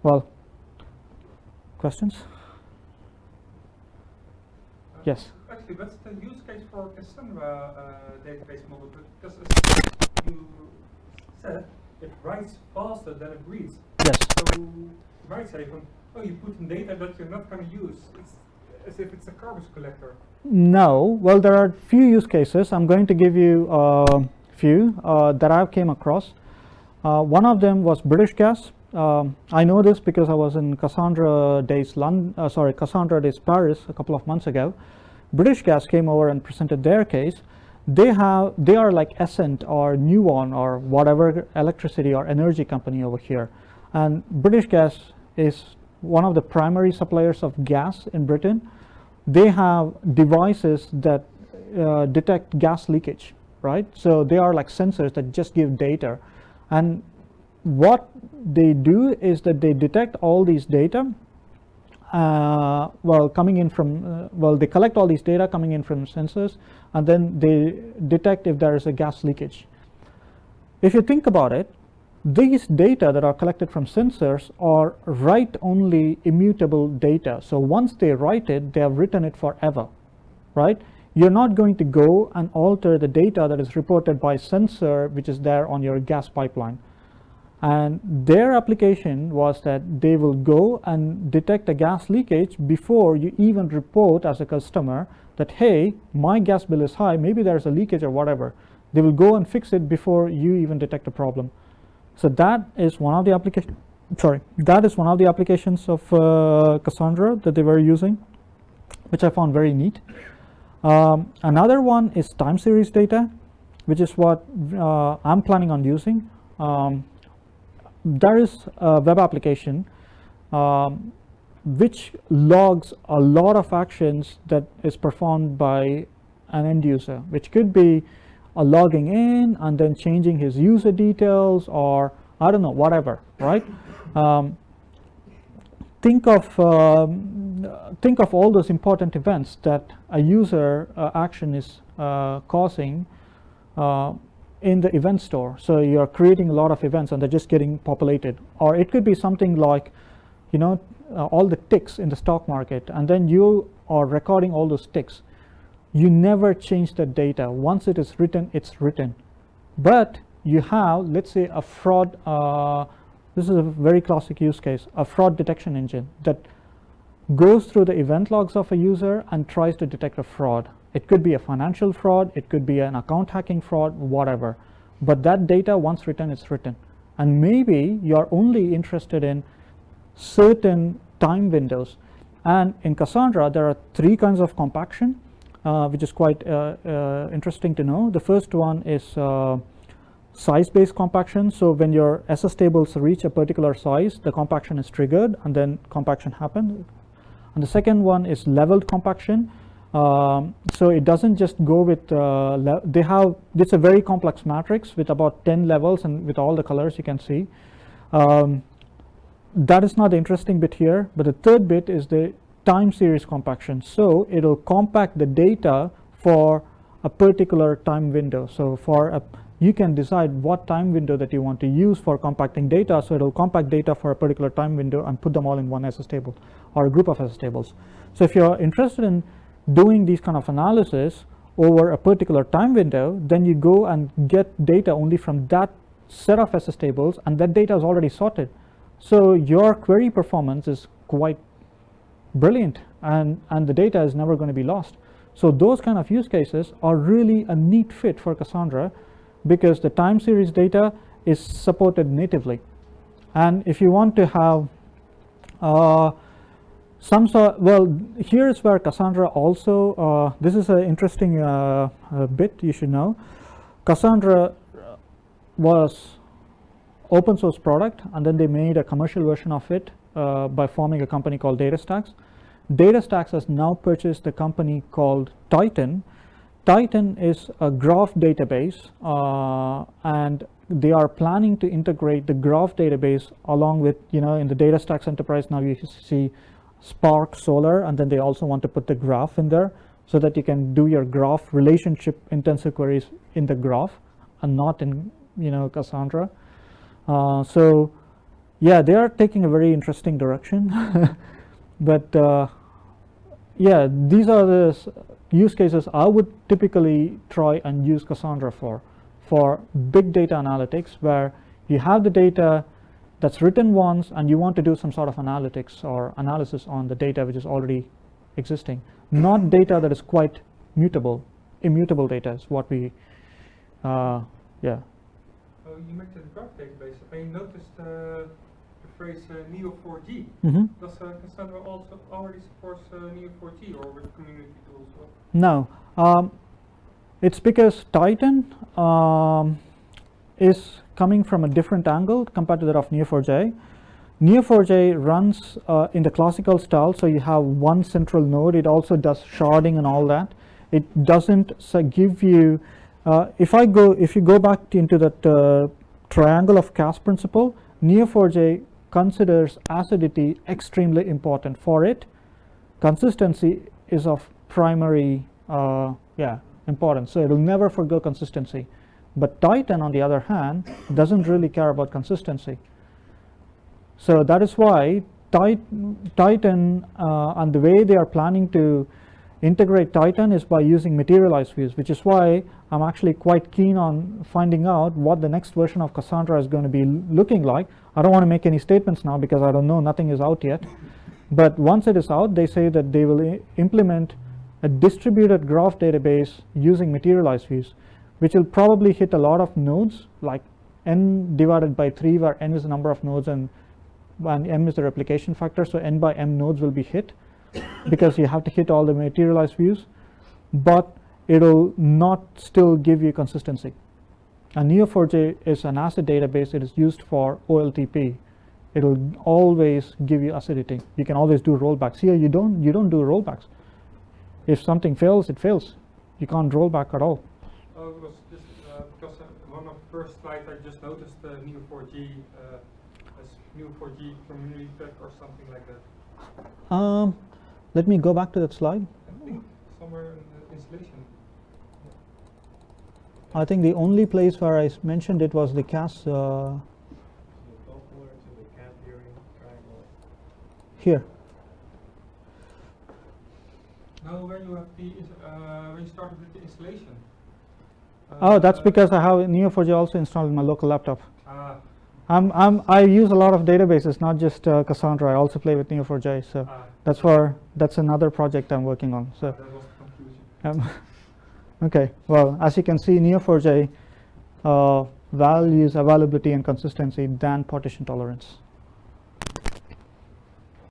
Well, questions? Yes. Actually, what's the use case for Cassandra database model? Because as you said, it writes faster than it reads. Yes. So you might say, oh, you put in data that you're not going to use. It's as if it's a garbage collector. No. Well, there are few use cases. I'm going to give you a few that I've came across. One of them was British Gas. I know this because I was in Cassandra Days Cassandra Days Paris a couple of months ago. British Gas came over and presented their case. They are like Essent or Nuon or whatever electricity or energy company over here. And British Gas is one of the primary suppliers of gas in Britain. They have devices that detect gas leakage, right? So they are like sensors that just give data. And what they do is that they detect all these data coming in from, they collect all these data coming in from sensors, and then they detect if there is a gas leakage. If you think about it, these data that are collected from sensors are write-only immutable data. So once they write it, they have written it forever, right? You're not going to go and alter the data that is reported by sensor which is there on your gas pipeline. And their application was that they will go and detect a gas leakage before you even report as a customer that, hey, my gas bill is high, maybe there's a leakage or whatever. They will go and fix it before you even detect a problem. So that is one of the applications of Cassandra that they were using, which I found very neat. Another one is time series data, which is what I'm planning on using. There is a web application which logs a lot of actions that is performed by an end user, which could be logging in and then changing his user details, or I don't know, whatever, right? Think of all those important events that a user action is causing in the event store. So you're creating a lot of events and they're just getting populated. Or it could be something like, all the ticks in the stock market, and then you are recording all those ticks. You never change the data. Once it is written, it's written. But you have, let's say, a fraud, this is a very classic use case, a fraud detection engine that goes through the event logs of a user and tries to detect a fraud. It could be a financial fraud, it could be an account hacking fraud, whatever. But that data, once written, it's written. And maybe you're only interested in certain time windows. And in Cassandra, there are 3 kinds of compaction, which is quite interesting to know. The first one is size-based compaction. So when your SS tables reach a particular size, the compaction is triggered and then compaction happens. And the second one is leveled compaction. So it doesn't just go with, it's a very complex matrix with about 10 levels and with all the colors you can see. That is not the interesting bit here, but the third bit is the time series compaction. So it'll compact the data for a particular time window. So you can decide what time window that you want to use for compacting data. So it'll compact data for a particular time window and put them all in one SS table or a group of SS tables. So if you're interested in doing these kind of analysis over a particular time window, then you go and get data only from that set of SS tables, and that data is already sorted. So your query performance is quite brilliant, and the data is never going to be lost. So those kind of use cases are really a neat fit for Cassandra, because the time series data is supported natively. And if you want to have here is where Cassandra also, this is an interesting bit you should know. Cassandra was open source product, and then they made a commercial version of it by forming a company called DataStax. DataStax has now purchased a company called Titan. Titan is a graph database, and they are planning to integrate the graph database along with, in the DataStax Enterprise now you see Spark, Solar, and then they also want to put the graph in there so that you can do your graph relationship intensive queries in the graph and not in, Cassandra. So Yeah, they are taking a very interesting direction. But yeah, these are the use cases I would typically try and use Cassandra for big data analytics, where you have the data that's written once and you want to do some sort of analytics or analysis on the data which is already existing, not data that is quite mutable. Immutable data is what we, yeah. Oh, you mentioned the graph database. I noticed the phrase Neo4j. Mm-hmm. Does Cassandra also already supports Neo4j, or with community tools? No, it's because Titan is coming from a different angle compared to that of Neo4j. Neo4j runs in the classical style, so you have one central node. It also does sharding and all that. It doesn't give you, if you go back into that triangle of Cass principle, Neo4j considers acidity extremely important. For it, consistency is of primary importance, so it will never forgo consistency. But Titan, on the other hand, doesn't really care about consistency. So that is why Titan and the way they are planning to integrate Titan is by using materialized views, which is why I'm actually quite keen on finding out what the next version of Cassandra is going to be looking like. I don't want to make any statements now because I don't know, nothing is out yet. But once it is out, they say that they will implement a distributed graph database using materialized views, which will probably hit a lot of nodes, like n divided by 3, where n is the number of nodes and m is the replication factor, so n by m nodes will be hit because you have to hit all the materialized views, but it'll not still give you consistency. And Neo4j is an ACID database. It is used for OLTP. It'll always give you acidity. You can always do rollbacks. Here you don't do rollbacks. If something fails, it fails. You can't roll back at all. Oh, it was just because one of the first slides I just noticed Neo4j as Neo4j community tech or something like that. Let me go back to that slide. I think somewhere in the installation. I think the only place where I mentioned it was the Cass. Here. No, when you have the when you started with the installation. Oh, that's because I have Neo4j also installed in my local laptop. Ah. I use a lot of databases, not just Cassandra. I also play with Neo4j, so that's another project I'm working on. So. That was the confusion. Okay, well, as you can see, Neo4j values availability and consistency than partition tolerance.